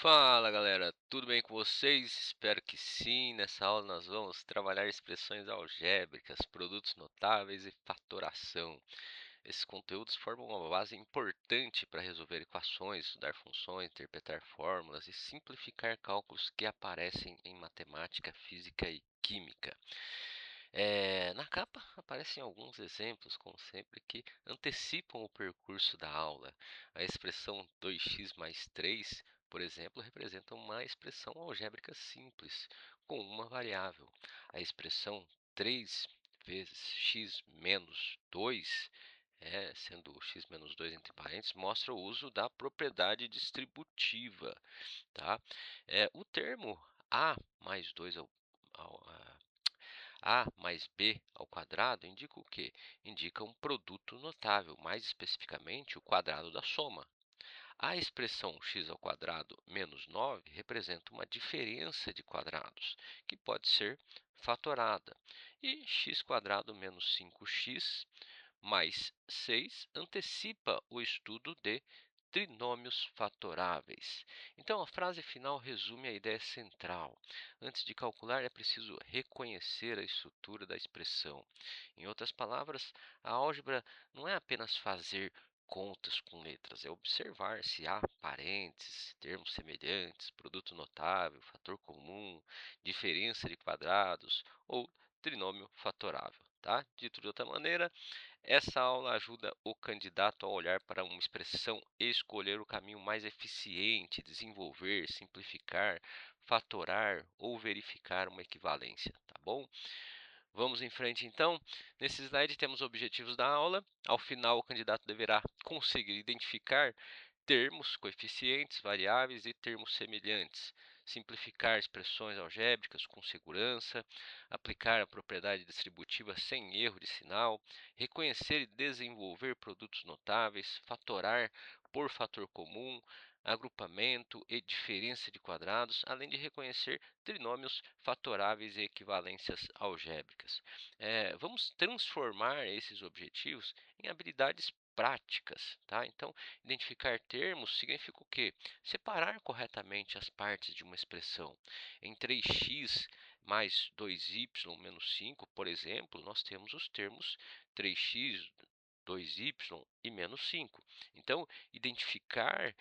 Fala galera, tudo bem com vocês? Espero que sim. Nessa aula nós vamos trabalhar expressões algébricas, produtos notáveis e fatoração. Esses conteúdos formam uma base importante para resolver equações, estudar funções, interpretar fórmulas e simplificar cálculos que aparecem em matemática, física e química. Na capa aparecem alguns exemplos, como sempre, que antecipam o percurso da aula. A expressão 2x mais 3, por exemplo, representa uma expressão algébrica simples, com uma variável. A expressão 3 vezes x menos 2, sendo x menos 2 entre parênteses, mostra o uso da propriedade distributiva. Tá? O termo a mais 2 a mais b ao quadrado indica o quê? Indica um produto notável, mais especificamente o quadrado da soma. A expressão x ao quadrado menos 9 representa uma diferença de quadrados, que pode ser fatorada. E x quadrado menos 5x mais 6 antecipa o estudo de trinômios fatoráveis. Então, a frase final resume a ideia central. Antes de calcular, é preciso reconhecer a estrutura da expressão. Em outras palavras, a álgebra não é apenas fazer contas com letras, é observar se há parênteses, termos semelhantes, produto notável, fator comum, diferença de quadrados ou trinômio fatorável. Tá? Dito de outra maneira, essa aula ajuda o candidato a olhar para uma expressão e escolher o caminho mais eficiente, desenvolver, simplificar, fatorar ou verificar uma equivalência, tá bom? Vamos em frente então. Nesse slide temos os objetivos da aula. Ao final, o candidato deverá conseguir identificar termos, coeficientes, variáveis e termos semelhantes, simplificar expressões algébricas com segurança, aplicar a propriedade distributiva sem erro de sinal, reconhecer e desenvolver produtos notáveis, fatorar por fator comum, agrupamento e diferença de quadrados, além de reconhecer trinômios fatoráveis e equivalências algébricas. Vamos transformar esses objetivos em habilidades práticas, tá? Então, identificar termos significa o quê? Separar corretamente as partes de uma expressão. Em 3x mais 2y menos 5, por exemplo, nós temos os termos 3x, 2y e menos 5. Então, identificar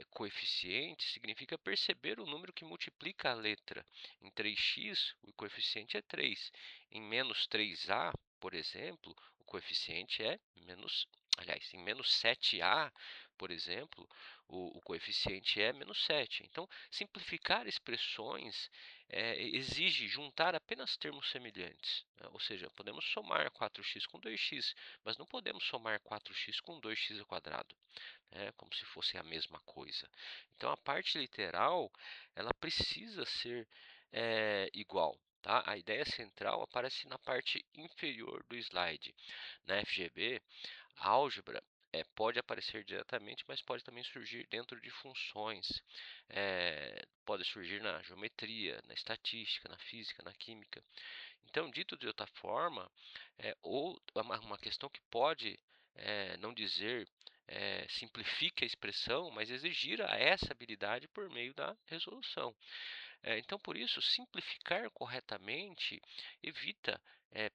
coeficientes significa perceber o número que multiplica a letra. Em 3x, o coeficiente é 3. Em menos 3a, por exemplo, o coeficiente é menos. Aliás, em menos 7a, por exemplo, o coeficiente é menos 7. Então, simplificar expressões exige juntar apenas termos semelhantes, né? Ou seja, podemos somar 4x com 2x, mas não podemos somar 4x com 2x ao quadrado, né? Como se fosse a mesma coisa. Então, a parte literal ela precisa ser igual. Tá? A ideia central aparece na parte inferior do slide. Na FGV, a álgebra pode aparecer diretamente, mas pode também surgir dentro de funções. Pode surgir na geometria, na estatística, na física, na química. Então, dito de outra forma, ou uma questão que pode não dizer simplifique a expressão, mas exigir essa habilidade por meio da resolução. Então, por isso, simplificar corretamente evita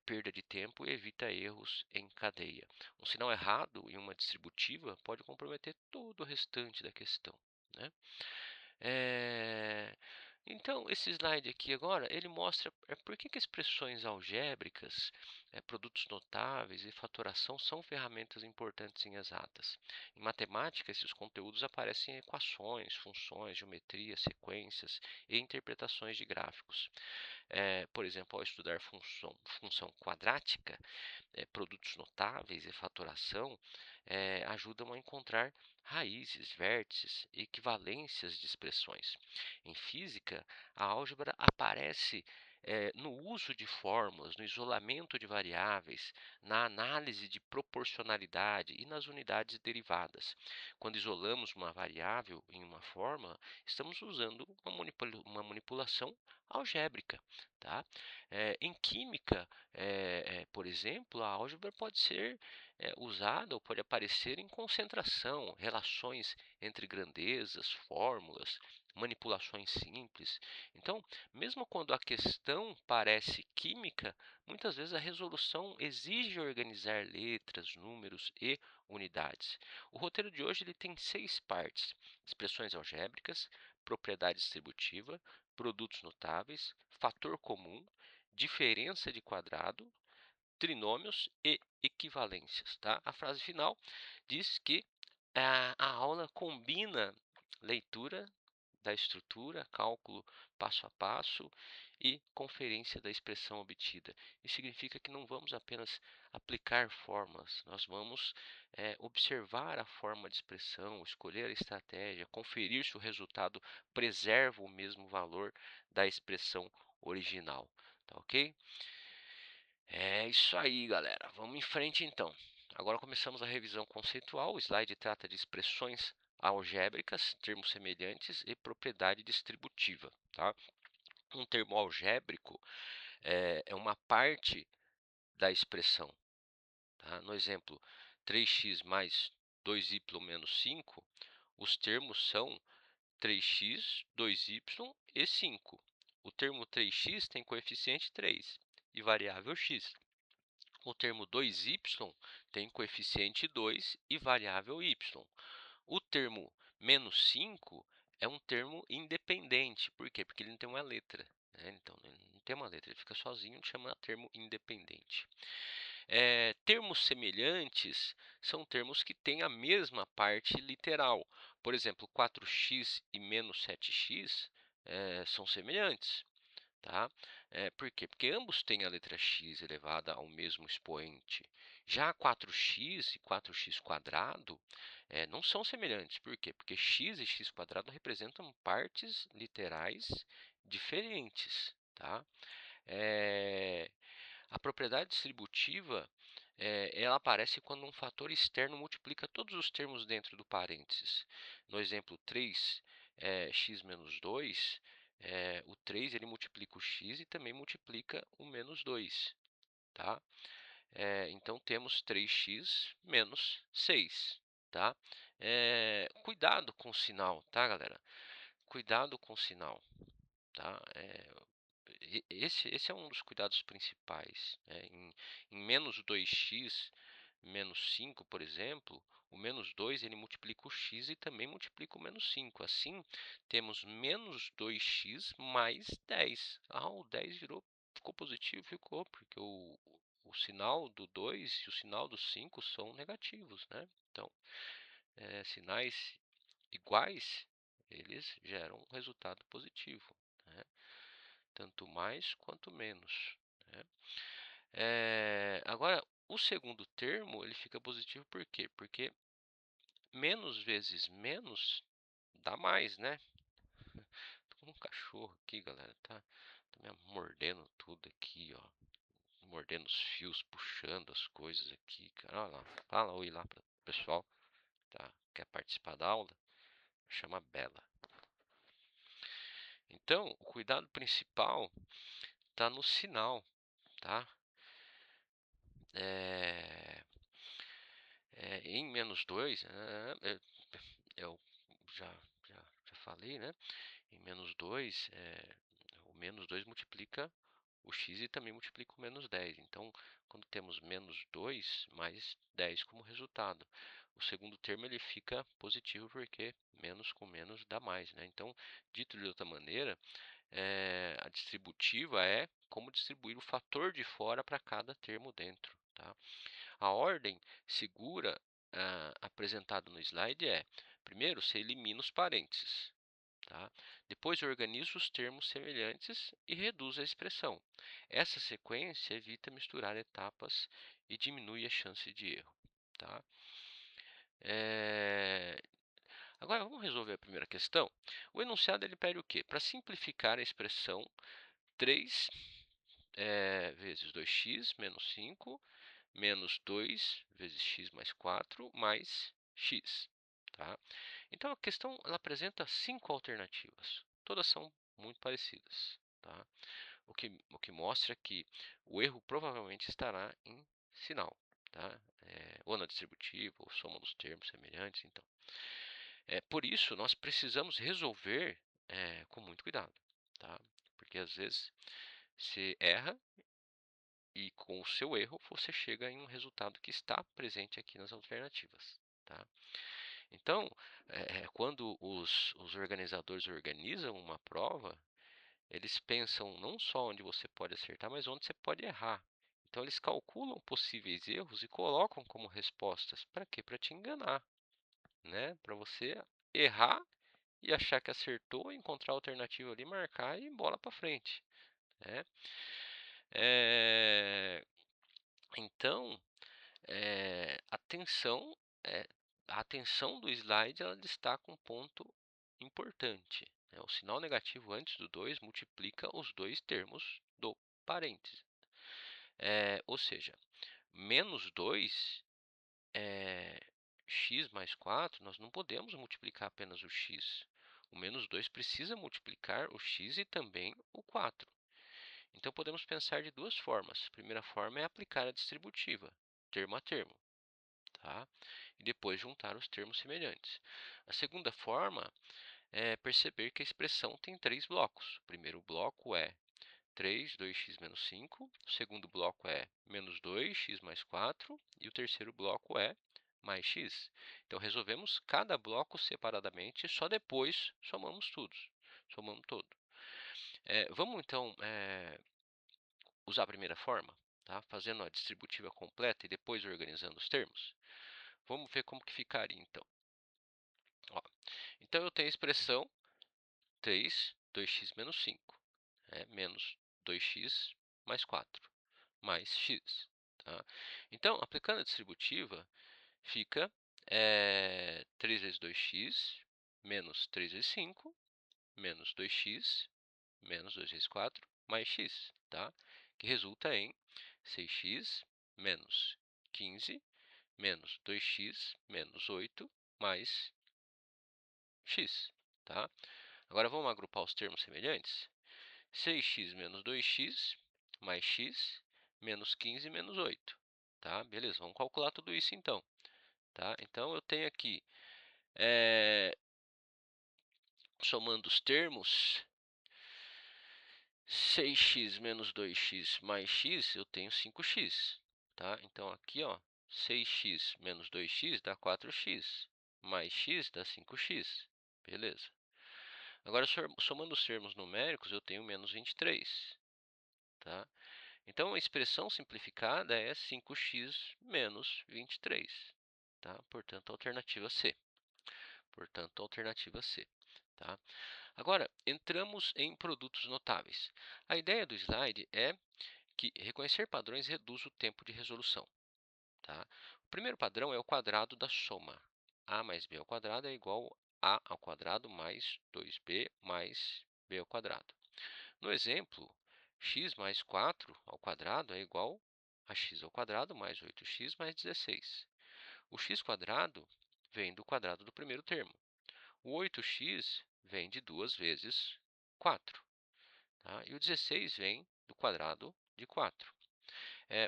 perda de tempo e evita erros em cadeia. Um sinal errado em uma distributiva pode comprometer todo o restante da questão, né? Eh, então, esse slide aqui agora, ele mostra por que expressões algébricas, produtos notáveis e fatoração são ferramentas importantes em exatas. Em matemática, esses conteúdos aparecem em equações, funções, geometria, sequências e interpretações de gráficos. Por exemplo, ao estudar função quadrática, produtos notáveis e fatoração ajudam a encontrar raízes, vértices e equivalências de expressões. Em física, a álgebra aparece no uso de fórmulas, no isolamento de variáveis, na análise de proporcionalidade e nas unidades derivadas. Quando isolamos uma variável em uma fórmula, estamos usando uma manipulação algébrica. Tá? Em química, por exemplo, a álgebra pode ser usada ou pode aparecer em concentração, relações entre grandezas, fórmulas, manipulações simples. Então, mesmo quando a questão parece química, muitas vezes a resolução exige organizar letras, números e unidades. O roteiro de hoje ele tem 6 partes: expressões algébricas, propriedade distributiva, produtos notáveis, fator comum, diferença de quadrado, trinômios e equivalências, tá? A frase final diz que a aula combina leitura da estrutura, cálculo passo a passo e conferência da expressão obtida. Isso significa que não vamos apenas aplicar formas, nós vamos observar a forma de expressão, escolher a estratégia, conferir se o resultado preserva o mesmo valor da expressão original, tá ok? É isso aí, galera. Vamos em frente então. Agora começamos a revisão conceitual. O slide trata de expressões algébricas, termos semelhantes e propriedade distributiva, tá? Um termo algébrico é uma parte da expressão, tá? No exemplo, 3x mais 2y menos 5, os termos são 3x, 2y e 5. O termo 3x tem coeficiente 3 e variável x. O termo 2y tem coeficiente 2 e variável y. O termo menos 5 é um termo independente. Por quê? Porque ele não tem uma letra, né? Então, ele não tem uma letra, ele fica sozinho, chama termo independente. Termos semelhantes são termos que têm a mesma parte literal. Por exemplo, 4x e menos 7x são semelhantes. Tá? Por quê? Porque ambos têm a letra x elevada ao mesmo expoente. Já 4x e 4x quadrado não são semelhantes. Por quê? Porque x e x quadrado representam partes literais diferentes. Tá? A propriedade distributiva ela aparece quando um fator externo multiplica todos os termos dentro do parênteses. No exemplo 3, x menos 2, o 3 ele multiplica o x e também multiplica o menos 2. Tá? Então, temos 3x menos 6. Tá? Cuidado com o sinal, tá, galera? Cuidado com o sinal. Tá? Esse é um dos cuidados principais, né? Em menos 2x menos 5, por exemplo, o menos 2 ele multiplica o x e também multiplica o menos 5. Assim, temos menos 2x mais 10. O 10 ficou positivo, ficou, porque o sinal do 2 e o sinal do 5 são negativos, né? Então, sinais iguais, eles geram um resultado positivo, né? Tanto mais quanto menos, né? Agora, o segundo termo ele fica positivo por quê? Porque menos vezes menos dá mais, né? Tô como um cachorro aqui, galera, tá me mordendo tudo aqui, ó. Mordendo os fios, puxando as coisas aqui, cara. Olha lá, fala oi lá para o pessoal, tá? Quer participar da aula? Chama Bela. Então, o cuidado principal está no sinal, tá? Em menos 2, eu já falei, né? Em menos 2, o menos 2 multiplica o x e também multiplica o menos 10. Então, quando temos menos 2 mais 10 como resultado, o segundo termo ele fica positivo porque menos com menos dá mais, né? Então, dito de outra maneira, a distributiva é como distribuir o fator de fora para cada termo dentro, tá? A ordem segura apresentada no slide é: primeiro, você elimina os parênteses, tá? Depois, organiza os termos semelhantes e reduz a expressão. Essa sequência evita misturar etapas e diminui a chance de erro, tá? Agora, vamos resolver a primeira questão. O enunciado ele pede o quê? Para simplificar a expressão 3 vezes 2x menos 5 menos 2 vezes x mais 4 mais x. Tá? Então, a questão ela apresenta 5 alternativas. Todas são muito parecidas. Tá? O que mostra que o erro provavelmente estará em sinal. tá? Ou na distributiva, ou soma dos termos semelhantes, então. Por isso, nós precisamos resolver com muito cuidado, tá? Porque às vezes você erra e com o seu erro você chega em um resultado que está presente aqui nas alternativas, tá? Então, quando os organizadores organizam uma prova, eles pensam não só onde você pode acertar, mas onde você pode errar. Então, eles calculam possíveis erros e colocam como respostas. Para quê? Para te enganar, né? Para você errar e achar que acertou, encontrar a alternativa ali, marcar e bola para frente, né? Eh, então, atenção, eh, a atenção do slide ela destaca um ponto importante, né? O sinal negativo antes do 2 multiplica os dois termos do parêntese. Ou seja, menos 2 x mais 4, nós não podemos multiplicar apenas o x. O menos 2 precisa multiplicar o x e também o 4. Então, podemos pensar de duas formas. A primeira forma é aplicar a distributiva, termo a termo, tá? E depois juntar os termos semelhantes. A segunda forma é perceber que a expressão tem três blocos. O primeiro bloco é 3, 2x menos 5. O segundo bloco é menos 2x mais 4. E o terceiro bloco é mais x. Então, resolvemos cada bloco separadamente e só depois somamos tudo. Somamos todo. Vamos, então, usar a primeira forma, tá? Fazendo a distributiva completa e depois organizando os termos. Vamos ver como que ficaria, então. Ó, então, eu tenho a expressão 3, 2x menos 5, menos 2x mais 4, mais x. Tá? Então, aplicando a distributiva, fica 3 vezes 2x menos 3 vezes 5, menos 2x, menos 2 vezes 4, mais x, tá? Que resulta em 6x menos 15, menos 2x menos 8, mais x, tá? Agora, vamos agrupar os termos semelhantes? 6x menos 2x, mais x, menos 15 menos 8, tá? Beleza, vamos calcular tudo isso, então. Tá? Então, eu tenho aqui, somando os termos, 6x menos 2x mais x, eu tenho 5x. Tá? Então, aqui, ó, 6x menos 2x dá 4x, mais x dá 5x. Beleza. Agora, somando os termos numéricos, eu tenho menos 23. Tá? Então, a expressão simplificada é 5x menos 23. Tá? Portanto, alternativa C. Portanto, alternativa C. Tá? Agora, entramos em produtos notáveis. A ideia do slide é que reconhecer padrões reduz o tempo de resolução. Tá? O primeiro padrão é o quadrado da soma. A mais b ao quadrado é igual a ao quadrado mais 2b mais b ao quadrado. No exemplo, x mais 4 ao quadrado é igual a x ao quadrado mais 8x mais 16. O x quadrado vem do quadrado do primeiro termo. O 8x vem de 2 vezes 4. Tá? E o 16 vem do quadrado de 4.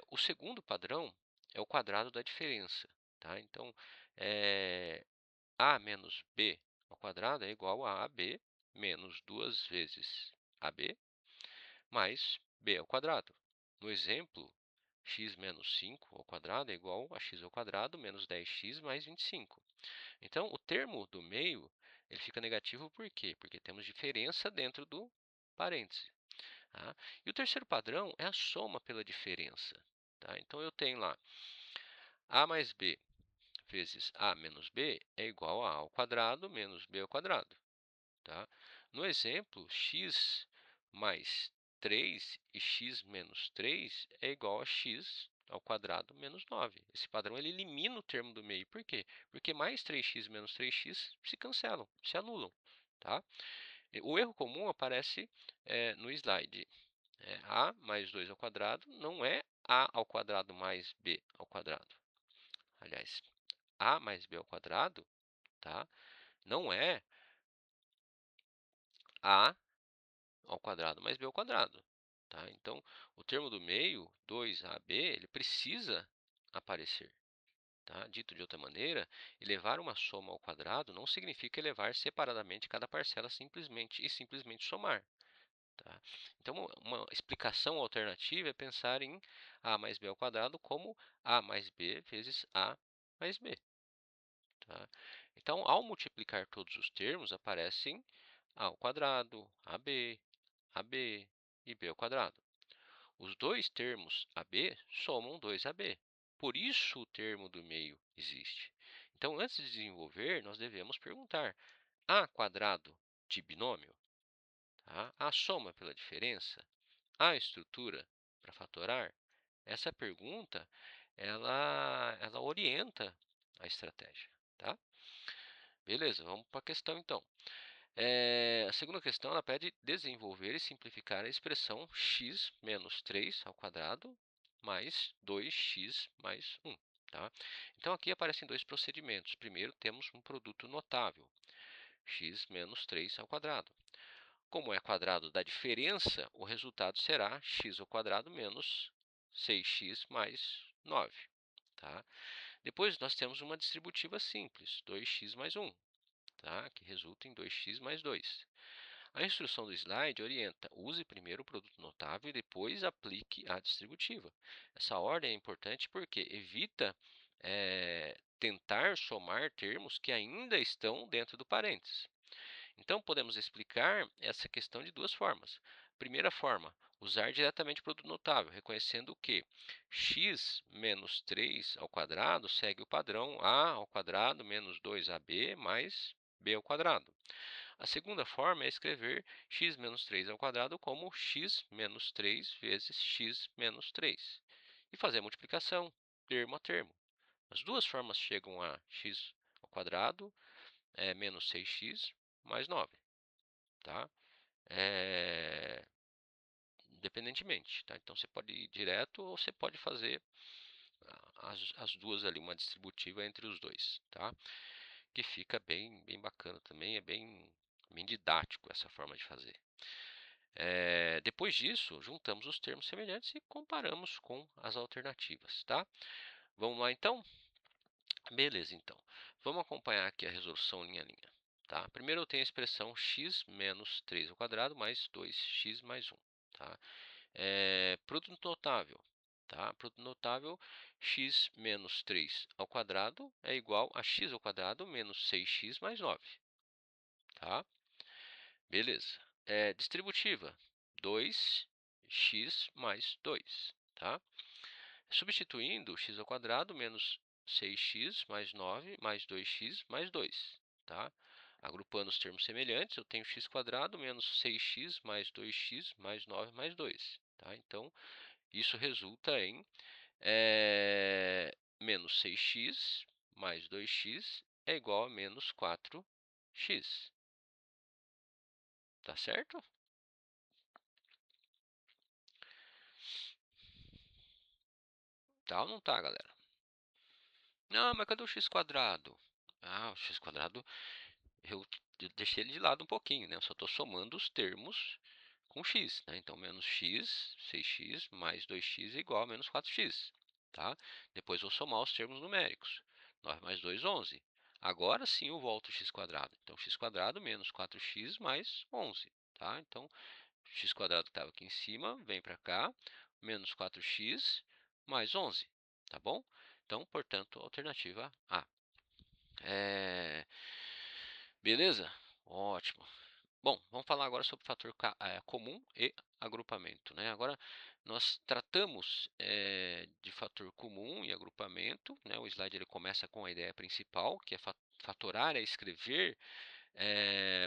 O segundo padrão é o quadrado da diferença. Tá? Então, a menos b ao quadrado é igual a ab menos 2 vezes ab mais b ao quadrado. No exemplo, x menos 5 ao quadrado é igual a x ao quadrado menos 10x mais 25. Então, o termo do meio ele fica negativo por quê? Porque temos diferença dentro do parêntese. Tá? E o terceiro padrão é a soma pela diferença. Tá? Então, eu tenho lá a mais b vezes a menos b é igual a ao quadrado menos b ao quadrado. Tá? No exemplo, x mais 3 e x menos 3 é igual a x ao quadrado menos 9. Esse padrão ele elimina o termo do meio. Por quê? Porque mais 3x menos 3x se cancelam, se anulam. Tá? O erro comum aparece no slide. A mais 2 ao quadrado não é a ao quadrado mais b ao quadrado. Aliás, a mais b ao quadrado, tá? Não é a ao quadrado mais b ao quadrado. Tá? Então, o termo do meio, 2ab, ele precisa aparecer. Tá? Dito de outra maneira, elevar uma soma ao quadrado não significa elevar separadamente cada parcela simplesmente somar. Tá? Então, uma explicação alternativa é pensar em a mais b ao quadrado como a mais b vezes a mais b. Tá? Então, ao multiplicar todos os termos, aparecem a ao quadrado, ab e b ao quadrado. Os dois termos AB somam 2AB. Por isso o termo do meio existe. Então, antes de desenvolver, nós devemos perguntar: há quadrado de binômio? Tá? Há soma pela diferença? Há estrutura para fatorar? Essa pergunta, ela orienta a estratégia. Tá? Beleza, vamos para a questão então. A segunda questão, ela pede desenvolver e simplificar a expressão x menos 3 ao quadrado mais 2x mais 1. Tá? Então, aqui aparecem dois procedimentos. Primeiro, temos um produto notável, x menos 3 ao quadrado. Como é quadrado da diferença, o resultado será x ao quadrado menos 6x mais 9. Tá? Depois, nós temos uma distributiva simples, 2x mais 1. Tá? Que resulta em 2x mais 2. A instrução do slide orienta: use primeiro o produto notável e depois aplique a distributiva. Essa ordem é importante porque evita tentar somar termos que ainda estão dentro do parênteses. Então, podemos explicar essa questão de duas formas. Primeira forma, usar diretamente o produto notável, reconhecendo que x menos 3 ao quadrado segue o padrão a ao quadrado menos 2ab mais b ao quadrado. A segunda forma é escrever x menos 3 ao quadrado como x menos 3 vezes x menos 3 e fazer a multiplicação termo a termo. As duas formas chegam a x ao quadrado menos 6x mais 9. Tá? Independentemente. Tá? Então, você pode ir direto ou você pode fazer as duas ali, uma distributiva entre os dois. Tá? Que fica bem bacana também, é bem didático essa forma de fazer. Depois disso, juntamos os termos semelhantes e comparamos com as alternativas, tá? Vamos lá, então? Beleza, então. Vamos acompanhar aqui a resolução linha a linha, tá? Primeiro eu tenho a expressão x menos 3 ao quadrado mais 2x mais 1, tá? Produto notável, tá? Produto notável, x menos 3 ao quadrado é igual a x ao quadrado menos 6x mais 9, tá? Beleza. Distributiva, 2x mais 2, tá? Substituindo, x ao quadrado menos 6x mais 9 mais 2x mais 2, tá? Agrupando os termos semelhantes, eu tenho x quadrado menos 6x mais 2x mais 9 mais 2, tá? Então, isso resulta em menos 6x mais 2x é igual a menos 4x, tá certo? Tá ou não tá, galera? Não, mas cadê o x quadrado? Ah, o x quadrado eu deixei ele de lado um pouquinho, né? Eu só estou somando os termos com x, né? Então, menos x, 6x, mais 2x é igual a menos 4x, tá? Depois vou somar os termos numéricos. 9 mais 2, 11. Agora sim eu volto ao x quadrado. Então, x quadrado menos 4x mais 11, tá? Então, x quadrado que estava aqui em cima, vem para cá, menos 4x mais 11, tá bom? Então, portanto, alternativa A. Beleza? Ótimo. Bom, vamos falar agora sobre fator comum e agrupamento, né? Agora, nós tratamos de fator comum e agrupamento, né? O slide ele começa com a ideia principal, que é fatorar é escrever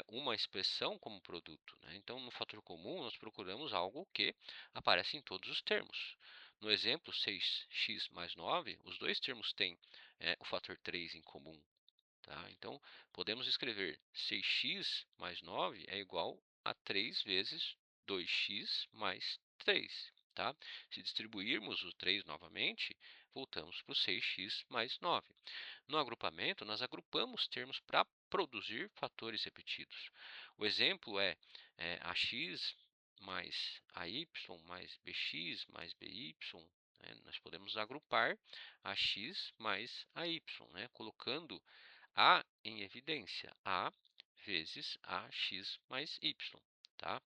uma expressão como produto, né? Então, no fator comum, nós procuramos algo que aparece em todos os termos. No exemplo, 6x mais 9, os dois termos têm o fator 3 em comum. Tá? Então, podemos escrever 6x mais 9 é igual a 3 vezes 2x mais 3. Tá? Se distribuirmos o 3 novamente, voltamos para o 6x mais 9. No agrupamento, nós agrupamos termos para produzir fatores repetidos. O exemplo é ax mais ay mais bx mais by, né? Nós podemos agrupar a x mais a y, né? Colocando a em evidência, a vezes a x mais y, tá?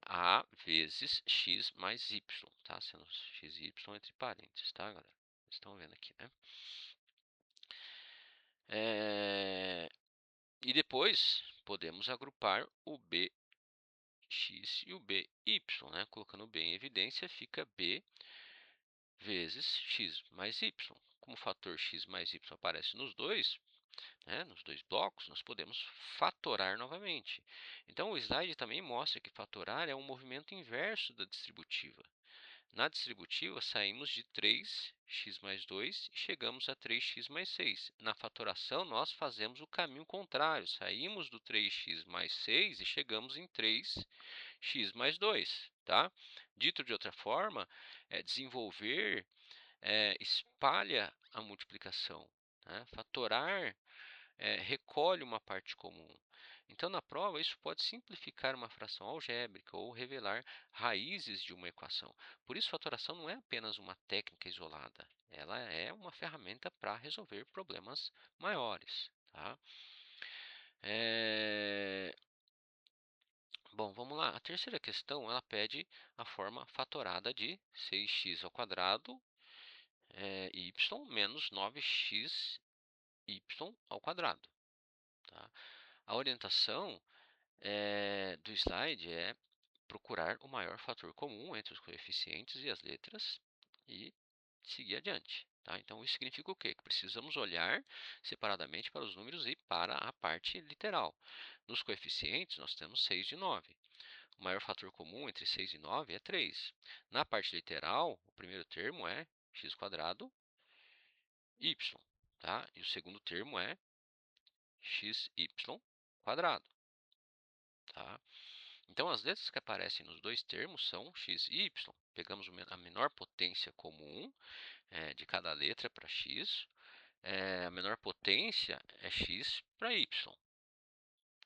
A vezes x mais y, tá? Sendo x e y entre parênteses, tá, galera? Vocês estão vendo aqui, né? E depois podemos agrupar o bx e o by, né? Colocando o b em evidência, fica b vezes x mais y. Como o fator x mais y aparece nos dois, né, nos dois blocos, nós podemos fatorar novamente. Então, o slide também mostra que fatorar é um movimento inverso da distributiva. Na distributiva, saímos de 3x mais 2 e chegamos a 3x mais 6. Na fatoração, nós fazemos o caminho contrário. Saímos do 3x mais 6 e chegamos em 3x mais 2. Tá? Dito de outra forma, desenvolver espalha a multiplicação. Né? Fatorar recolhe uma parte comum. Então, na prova, isso pode simplificar uma fração algébrica ou revelar raízes de uma equação. Por isso, fatoração não é apenas uma técnica isolada, ela é uma ferramenta para resolver problemas maiores. Tá? Bom, vamos lá. A terceira questão, ela pede a forma fatorada de 6x ao quadrado y menos 9x y ao quadrado. Tá? A orientação do slide é procurar o maior fator comum entre os coeficientes e as letras e seguir adiante. Tá? Então, isso significa o quê? Que precisamos olhar separadamente para os números e para a parte literal. Nos coeficientes, nós temos 6 e 9. O maior fator comum entre 6 e 9 é 3. Na parte literal, o primeiro termo é x² y. Tá? E o segundo termo é xy². Tá? Então, as letras que aparecem nos dois termos são x e y. Pegamos a menor potência comum de cada letra para x. A menor potência é x para y.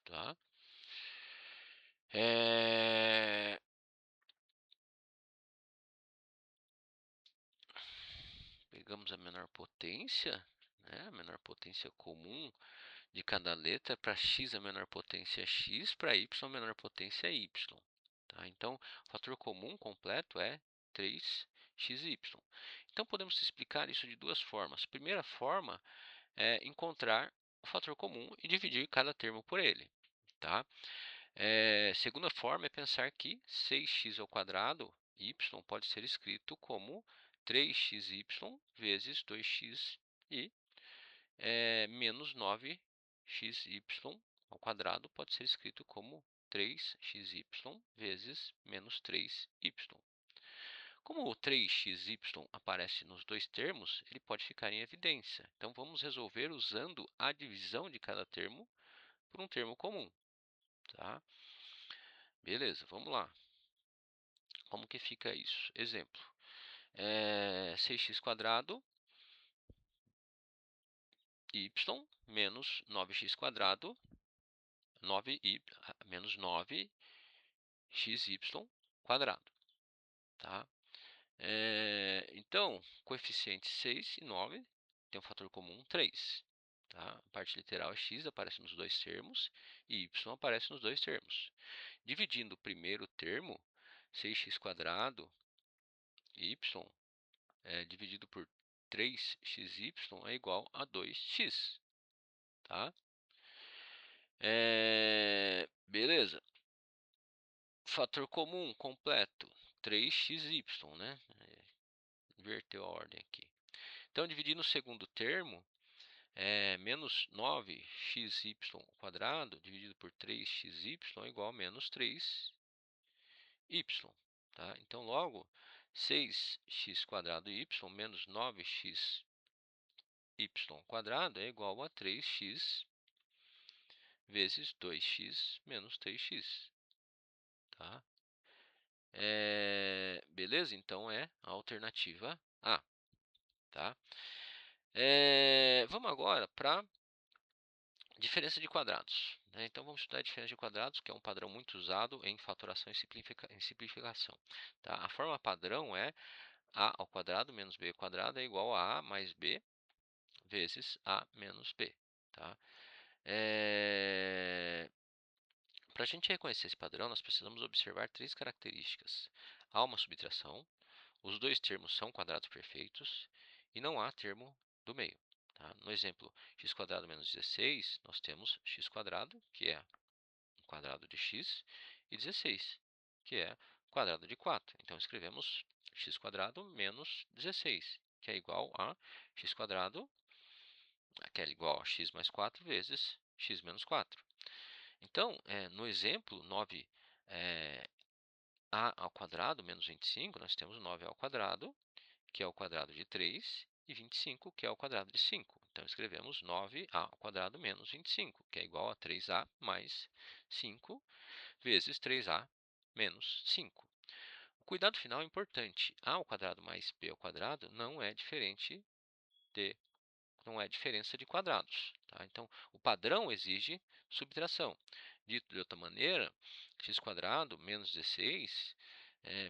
Tá? Pegamos a menor potência, né? A menor potência comum de cada letra. Para x, a menor potência é x. Para y, a menor potência é y. Tá? Então, o fator comum completo é 3xy. Então, podemos explicar isso de duas formas. A primeira forma é encontrar o fator comum e dividir cada termo por ele. Tá? Segunda forma é pensar que 6x ao quadrado y pode ser escrito como 3xy vezes 2x e menos 9xy ao quadrado pode ser escrito como 3xy vezes menos 3y. Como o 3xy aparece nos dois termos, ele pode ficar em evidência. Então, vamos resolver usando a divisão de cada termo por um termo comum. Tá? Beleza, vamos lá. Como que fica isso? Exemplo. 6x² y menos 9x², 9y menos 9xy². Tá? Então, coeficientes 6 e 9 tem um fator comum 3. Tá? A parte literal é x, aparece nos dois termos, e y aparece nos dois termos. Dividindo o primeiro termo, 6x² y dividido por 3xy é igual a 2x. Tá? Beleza. Fator comum completo, 3xy, né? Inverteu a ordem aqui. Então, dividindo o segundo termo, menos 9xy² dividido por 3xy é igual a menos 3y. Tá? Então, logo, 6x² y menos 9xy² é igual a 3x vezes 2x menos 3x. Tá? Beleza? Então, é a alternativa A. Tá? Vamos agora para diferença de quadrados. Né? Então, vamos estudar a diferença de quadrados, que é um padrão muito usado em fatoração e simplificação. Tá? A forma padrão é a ao quadrado menos b ao quadrado é igual a mais b vezes a menos b. Tá? Para a gente reconhecer esse padrão, nós precisamos observar três características. Há uma subtração, os dois termos são quadrados perfeitos e não há termo do meio. Tá? No exemplo x² menos 16, nós temos x², que é o quadrado de x, e 16, que é o quadrado de 4. Então, escrevemos x² menos 16, que é igual a x², que é igual a x mais 4 vezes x menos 4. Então, no exemplo 9 a ao quadrado menos 25, nós temos 9 ao quadrado, que é o quadrado de 3, e 25, que é o quadrado de 5. Então, escrevemos 9a ao quadrado menos 25, que é igual a 3a mais 5 vezes 3a menos 5. O cuidado final é importante. A ao quadrado mais b ao quadrado não é diferente de não é diferença de quadrados. Tá? Então, o padrão exige subtração. Dito de outra maneira, x² menos 16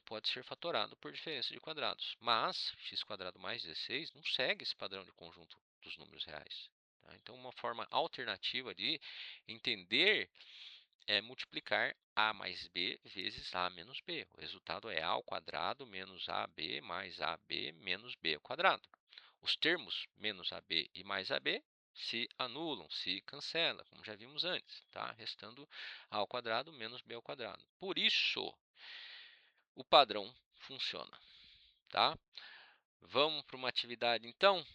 pode ser fatorado por diferença de quadrados. Mas x² mais 16 não segue esse padrão de conjunto dos números reais. Tá? Então, uma forma alternativa de entender é multiplicar a mais b vezes a menos b. O resultado é a ao quadrado menos ab mais ab menos b ao quadrado. Os termos menos AB e mais AB se anulam, se cancelam, como já vimos antes, tá? Restando A ao quadrado menos B ao quadrado. Por isso, o padrão funciona, tá? Vamos para uma atividade, então?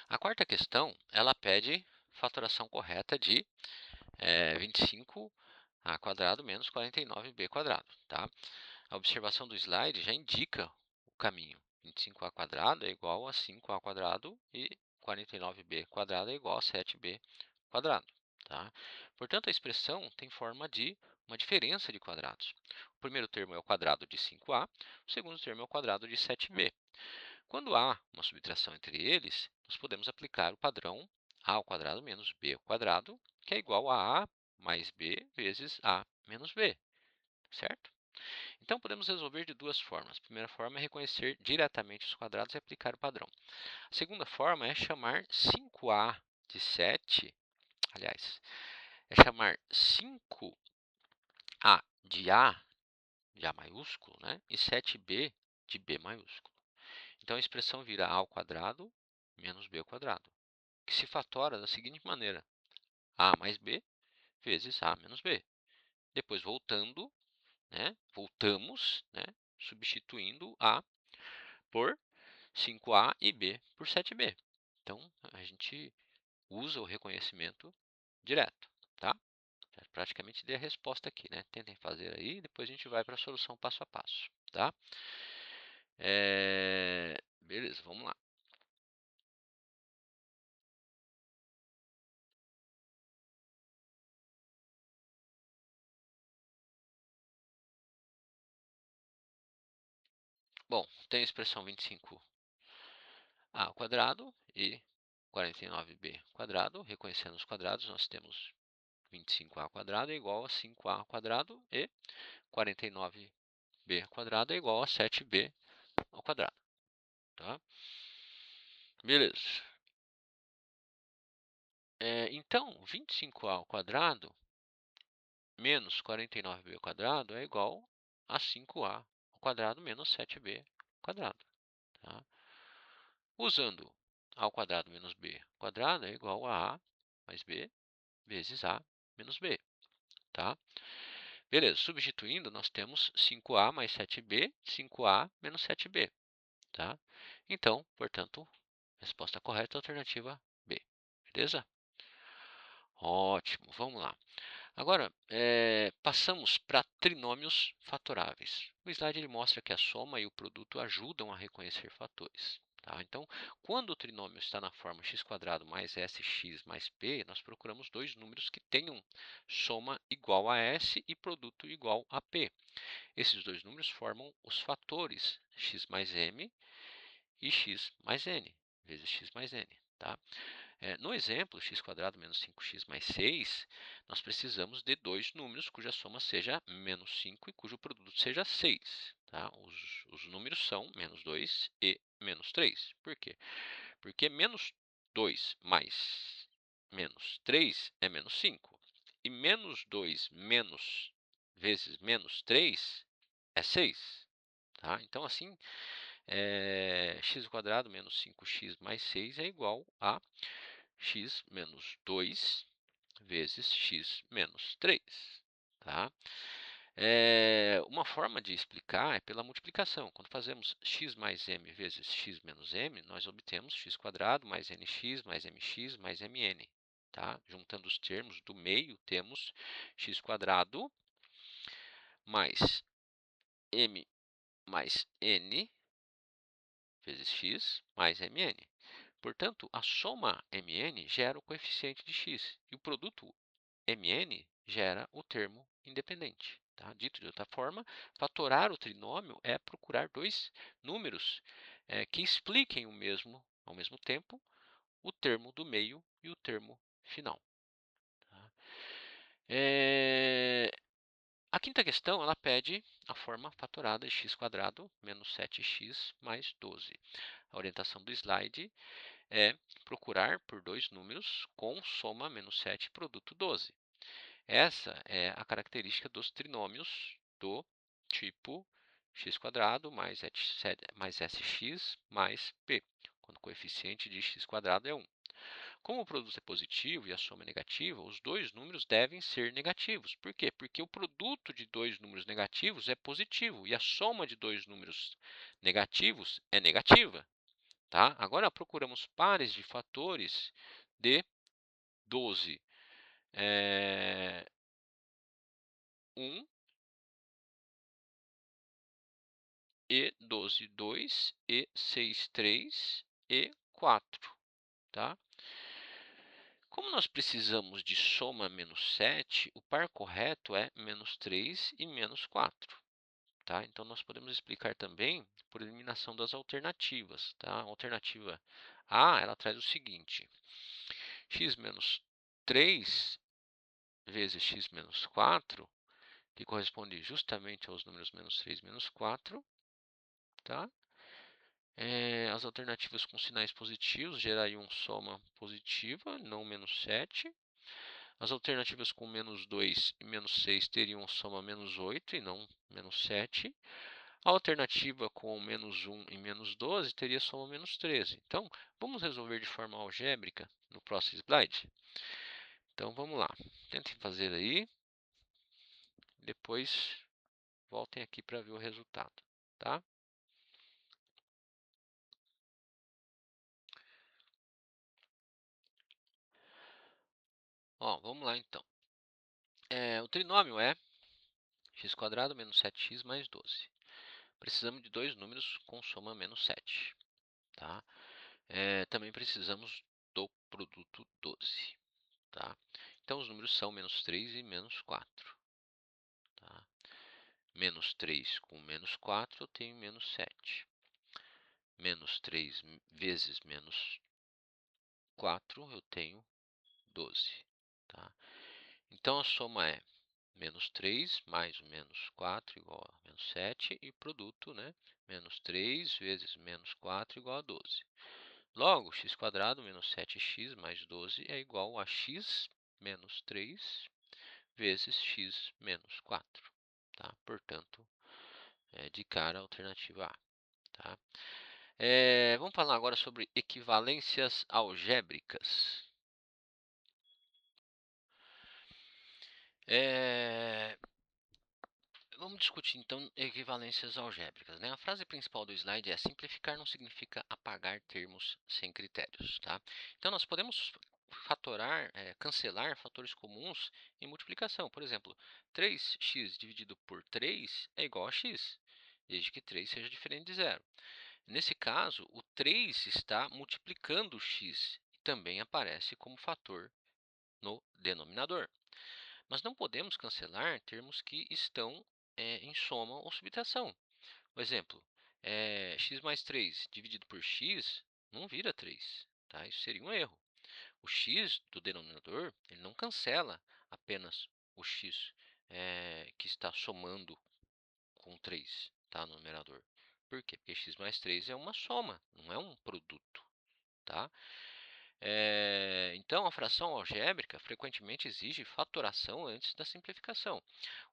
A quarta questão, ela pede fatoração correta de 25a quadrado menos 49b quadrado, tá? A observação do slide já indica o caminho. 25a quadrado é igual a 5a quadrado e 49b quadrado é igual a 7b quadrado. Tá? Portanto, a expressão tem forma de uma diferença de quadrados. O primeiro termo é o quadrado de 5a, o segundo termo é o quadrado de 7b. Quando há uma subtração entre eles, nós podemos aplicar o padrão a ao quadrado menos b ao quadrado, que é igual a mais b vezes a menos b, certo? Então, podemos resolver de duas formas. A primeira forma é reconhecer diretamente os quadrados e aplicar o padrão. A segunda forma é chamar 5a de 7, aliás, é chamar 5a de A maiúsculo, né? E 7b de B maiúsculo. Então, a expressão vira A ao quadrado menos B ao quadrado, que se fatora da seguinte maneira. A mais B vezes A menos B. Depois, voltamos, substituindo A por 5a e b por 7b. Então, a gente usa o reconhecimento direto, tá? Já praticamente dei a resposta aqui, né? Tentem fazer aí, depois a gente vai para a solução passo a passo, tá? Beleza, vamos lá. Bom, tem a expressão 25a ao quadrado e 49b quadrado. Reconhecendo os quadrados, nós temos 25a ao quadrado é igual a 5a ao quadrado e 49b ao quadrado é igual a 7b ao quadrado. Tá? Beleza. Então, 25a ao quadrado menos 49b ao quadrado é igual a 5a ao quadrado menos 7b ao quadrado. Tá? Usando a ao quadrado menos b ao quadrado é igual a mais b vezes a menos b. Tá? Beleza, substituindo, nós temos 5a mais 7b, 5a menos 7b. Tá? Então, portanto, resposta correta é a alternativa B. Beleza? Ótimo, vamos lá. Agora, passamos para trinômios fatoráveis. O slide ele mostra que a soma e o produto ajudam a reconhecer fatores. Tá? Então, quando o trinômio está na forma x² mais sx mais p, nós procuramos dois números que tenham soma igual a s e produto igual a p. Esses dois números formam os fatores x mais m e x mais n, vezes x mais n. Tá? No exemplo, x² menos 5x mais 6, nós precisamos de dois números cuja soma seja menos 5 e cujo produto seja 6. Tá? Os números são menos 2 e menos 3. Por quê? Porque menos 2 mais menos 3 é menos 5. E menos 2 vezes menos 3 é 6. Tá? Então, assim, x² menos 5x mais 6 é igual a x menos 2 vezes x menos 3. Tá? Uma forma de explicar é pela multiplicação. Quando fazemos x mais m vezes x menos m, nós obtemos x² mais nx mais mx mais mn. Tá? Juntando os termos do meio, temos x² mais m mais n vezes x mais mn. Portanto, a soma mn gera o coeficiente de x e o produto mn gera o termo independente. Tá? Dito de outra forma, fatorar o trinômio é procurar dois números que expliquem ao mesmo tempo, o termo do meio e o termo final. Tá? A quinta questão, ela pede a forma fatorada de x² menos 7x mais 12. A orientação do slide é procurar por dois números com soma menos 7 produto 12. Essa é a característica dos trinômios do tipo x² mais sx mais p, quando o coeficiente de x² é 1. Como o produto é positivo e a soma é negativa, os dois números devem ser negativos. Por quê? Porque o produto de dois números negativos é positivo e a soma de dois números negativos é negativa. Tá? Agora procuramos pares de fatores de 12. 1 e 12, 2 e 6, 3 e 4. Tá? Como nós precisamos de soma menos 7, o par correto é menos 3 e menos 4. Tá? Então, nós podemos explicar também por eliminação das alternativas. Tá? A alternativa A, ela traz o seguinte: x menos 3 vezes x menos 4, que corresponde justamente aos números menos 3 e menos 4. Tá? As alternativas com sinais positivos gerariam soma positiva, não menos 7. As alternativas com menos 2 e menos 6 teriam soma menos 8 e não menos 7. A alternativa com menos 1 e menos 12 teria soma menos 13. Então, vamos resolver de forma algébrica no próximo slide? Então, vamos lá. Tentem fazer aí. Depois, voltem aqui para ver o resultado. Tá? Vamos lá, então. O trinômio é x² menos 7x mais 12. Precisamos de dois números com soma menos 7. Tá? Também precisamos do produto 12. Tá? Então, os números são menos 3 e menos 4. Tá? Menos 3 com menos 4, eu tenho menos 7. Menos 3 vezes menos 4, eu tenho 12. Tá? Então, a soma é menos 3 mais o menos 4 igual a menos 7. E produto, né? Menos 3 vezes menos 4 igual a 12. Logo, x² menos 7x mais 12 é igual a x menos 3 vezes x menos 4. Tá? Portanto, de cara a alternativa A. Tá? Vamos falar agora sobre equivalências algébricas. Vamos discutir então equivalências algébricas. Né? A frase principal do slide é: simplificar não significa apagar termos sem critérios. Tá? Então, nós podemos cancelar fatores comuns em multiplicação. Por exemplo, 3x dividido por 3 é igual a x, desde que 3 seja diferente de zero. Nesse caso, o 3 está multiplicando o x e também aparece como fator no denominador. Mas não podemos cancelar termos que estão em soma ou subtração. Por exemplo, x mais 3 dividido por x não vira 3. Tá? Isso seria um erro. O x do denominador, ele não cancela apenas o x que está somando com 3, tá, no numerador. Por quê? Porque x mais 3 é uma soma, não é um produto, tá? Então, a fração algébrica frequentemente exige fatoração antes da simplificação.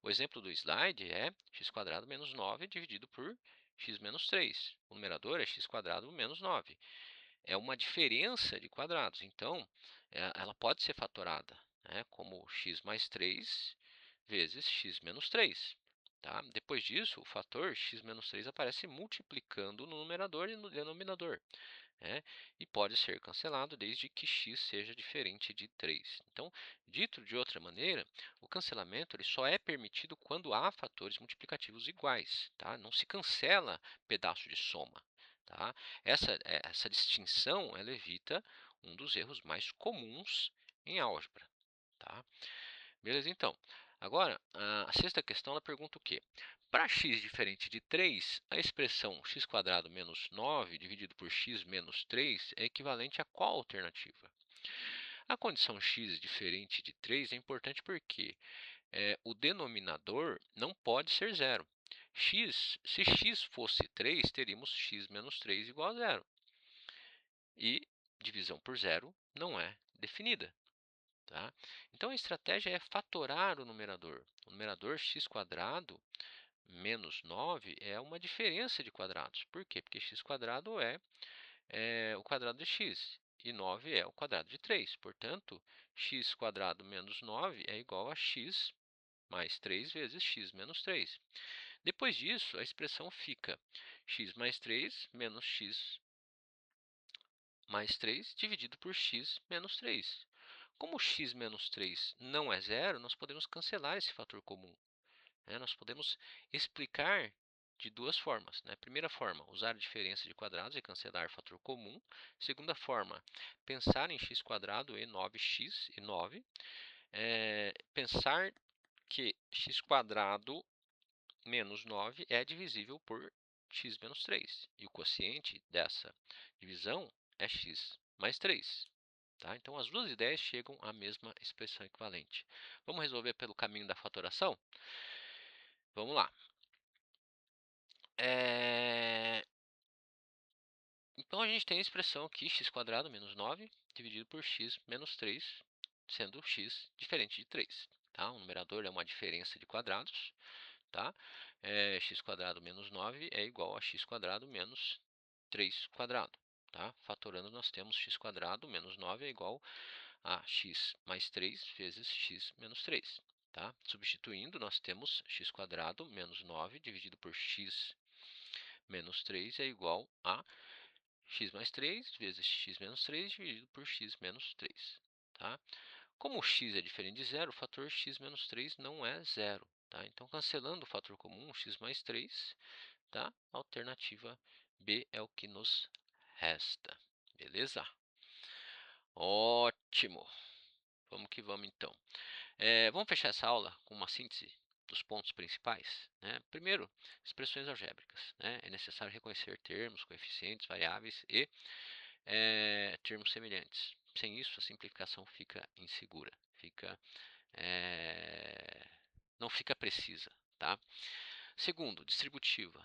O exemplo do slide é x² menos 9 dividido por x menos 3. O numerador é x² menos 9. É uma diferença de quadrados, então ela pode ser fatorada, né, como x mais 3 vezes x menos 3. Tá? Depois disso, o fator x menos 3 aparece multiplicando no numerador e no denominador, né? E pode ser cancelado desde que x seja diferente de 3. Então, dito de outra maneira, o cancelamento ele só é permitido quando há fatores multiplicativos iguais. Tá? Não se cancela pedaço de soma. Tá? Essa distinção ela evita um dos erros mais comuns em álgebra. Tá? Beleza? Então, agora, a sexta questão ela pergunta o quê? Para x diferente de 3, a expressão x² menos 9 dividido por x menos 3 é equivalente a qual alternativa? A condição x diferente de 3 é importante porque o denominador não pode ser zero. Se x fosse 3, teríamos x menos 3 igual a zero. E divisão por zero não é definida. Tá? Então, a estratégia é fatorar o numerador. O numerador x² menos 9 é uma diferença de quadrados. Por quê? Porque x² é o quadrado de x e 9 é o quadrado de 3. Portanto, x² menos 9 é igual a x mais 3 vezes x menos 3. Depois disso, a expressão fica x mais 3 menos x mais 3 dividido por x menos 3. Como x menos 3 não é zero, nós podemos cancelar esse fator comum. Né? Nós podemos explicar de duas formas. Né? Primeira forma, usar a diferença de quadrados e cancelar fator comum. Segunda forma, pensar em x² e 9x e 9. Pensar que x² menos 9 é divisível por x menos 3. E o quociente dessa divisão é x mais 3. Tá? Então, as duas ideias chegam à mesma expressão equivalente. Vamos resolver pelo caminho da fatoração? Vamos lá. Então, a gente tem a expressão aqui, x² menos 9 dividido por x menos 3, sendo x diferente de 3. Tá? O numerador é uma diferença de quadrados. Tá? X² menos 9 é igual a x² menos 3². Tá? Fatorando, nós temos x² menos 9 é igual a x mais 3 vezes x menos 3. Tá? Substituindo, nós temos x² menos 9 dividido por x menos 3 é igual a x mais 3 vezes x menos 3 dividido por x menos 3. Tá? Como o x é diferente de zero, o fator x menos 3 não é zero. Tá? Então, cancelando o fator comum, x mais 3, tá? A alternativa B é o que nos resta. Beleza? Ótimo! Vamos que vamos, então. Vamos fechar essa aula com uma síntese dos pontos principais. Né? Primeiro, expressões algébricas. Né? É necessário reconhecer termos, coeficientes, variáveis e termos semelhantes. Sem isso, a simplificação fica insegura, não fica precisa. Tá? Segundo, distributiva.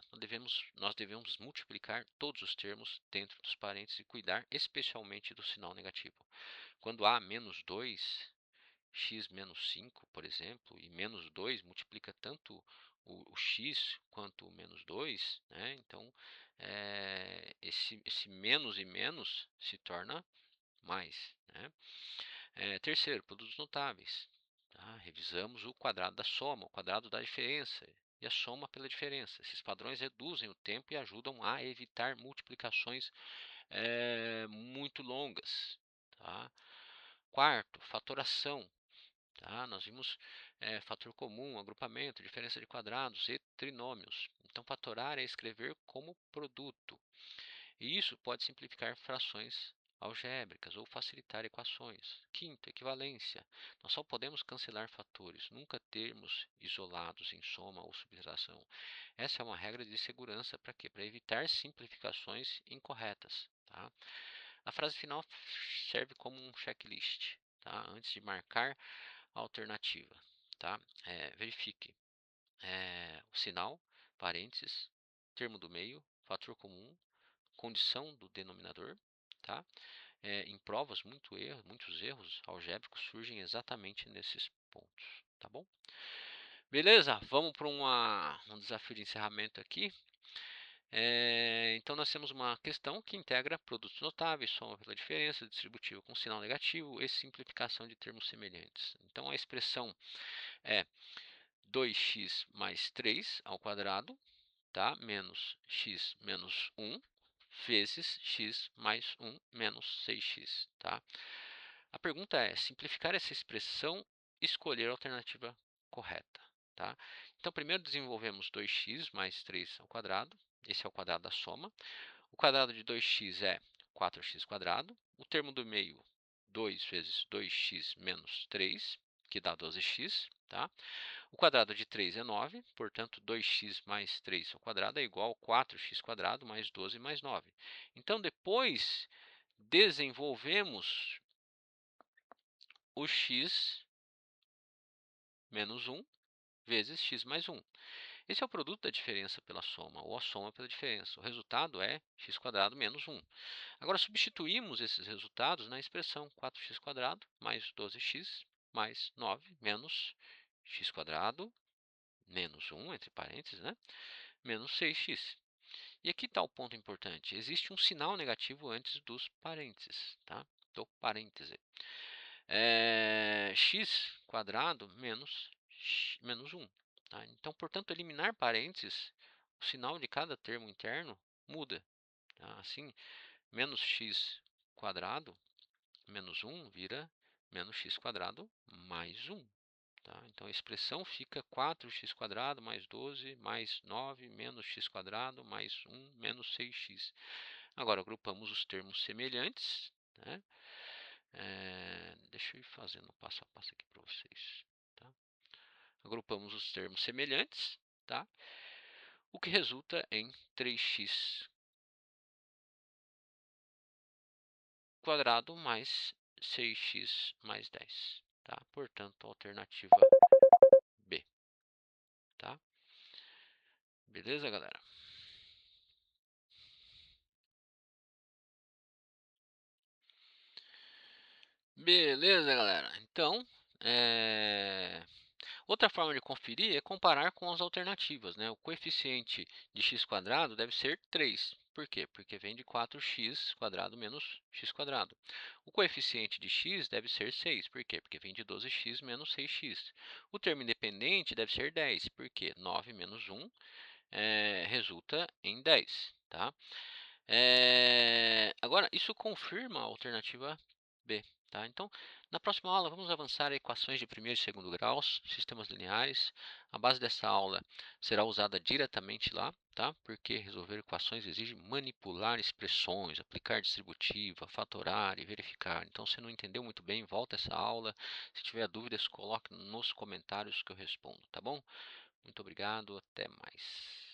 Nós devemos multiplicar todos os termos dentro dos parênteses e cuidar especialmente do sinal negativo. Quando há menos 2, x menos 5, por exemplo, e menos 2 multiplica tanto o x quanto o menos 2, né? Então, esse menos e menos se torna mais. Né? Terceiro, produtos notáveis. Tá? Revisamos o quadrado da soma, o quadrado da diferença e a soma pela diferença. Esses padrões reduzem o tempo e ajudam a evitar multiplicações muito longas. Tá? Quarto, fatoração. Tá? Nós vimos fator comum, agrupamento, diferença de quadrados e trinômios. Então, fatorar é escrever como produto. E isso pode simplificar frações algébricas ou facilitar equações. Quinto, equivalência. Nós só podemos cancelar fatores, nunca termos isolados em soma ou subtração. Essa é uma regra de segurança para quê? Para evitar simplificações incorretas. Tá? A frase final serve como um checklist, tá? Antes de marcar a alternativa, tá? Verifique o sinal, parênteses, termo do meio, fator comum, condição do denominador, tá? Em provas, muitos erros algébricos surgem exatamente nesses pontos, tá bom? Beleza? Vamos para um desafio de encerramento aqui. Então, nós temos uma questão que integra produtos notáveis, soma pela diferença, distributiva com sinal negativo e simplificação de termos semelhantes. Então, a expressão é 2x mais 3 ao quadrado, tá? Menos x menos 1 vezes x mais 1 menos 6x, tá? A pergunta é simplificar essa expressão, escolher a alternativa correta, tá? Então, primeiro desenvolvemos 2x mais 3 ao quadrado, esse é o quadrado da soma. O quadrado de 2x é 4x quadrado. O termo do meio, 2 vezes 2x menos 3, que dá 12x, tá? O quadrado de 3 é 9, portanto, 2x mais 3 ao quadrado é igual a 4x quadrado mais 12 mais 9. Então, depois desenvolvemos o x menos 1 vezes x mais 1. Esse é o produto da diferença pela soma, ou a soma pela diferença. O resultado é x quadrado menos 1. Agora, substituímos esses resultados na expressão 4x quadrado mais 12x mais 9 menos x quadrado menos 1, entre parênteses, né? Menos 6x. E aqui está o ponto importante. Existe um sinal negativo antes dos parênteses, tá? Do parêntese. X quadrado menos 1. Tá? Então, portanto, eliminar parênteses, o sinal de cada termo interno muda. Tá? Assim, menos x quadrado menos 1 vira menos x quadrado mais 1. Tá? Então, a expressão fica 4x quadrado mais 12 mais 9 menos x quadrado mais 1 menos 6x. Agora, agrupamos os termos semelhantes, né? Deixa eu ir fazendo passo a passo aqui para vocês. Tá? Agrupamos os termos semelhantes, tá? O que resulta em 3x quadrado mais 6x mais 10. Tá? Portanto, alternativa B. Tá? Beleza, galera? Beleza, galera. Então, outra forma de conferir é comparar com as alternativas, né? O coeficiente de x quadrado deve ser 3. Por quê? Porque vem de 4x quadrado menos x quadrado. O coeficiente de x deve ser 6. Por quê? Porque vem de 12x menos 6x. O termo independente deve ser 10. Por quê? 9 menos 1 resulta em 10. Tá? Agora, isso confirma a alternativa B. Tá? Então, na próxima aula, vamos avançar a equações de primeiro e segundo graus, sistemas lineares. A base dessa aula será usada diretamente lá, tá? Porque resolver equações exige manipular expressões, aplicar distributiva, fatorar e verificar. Então, se não entendeu muito bem, volta essa aula. Se tiver dúvidas, coloque nos comentários que eu respondo, tá bom? Muito obrigado, até mais.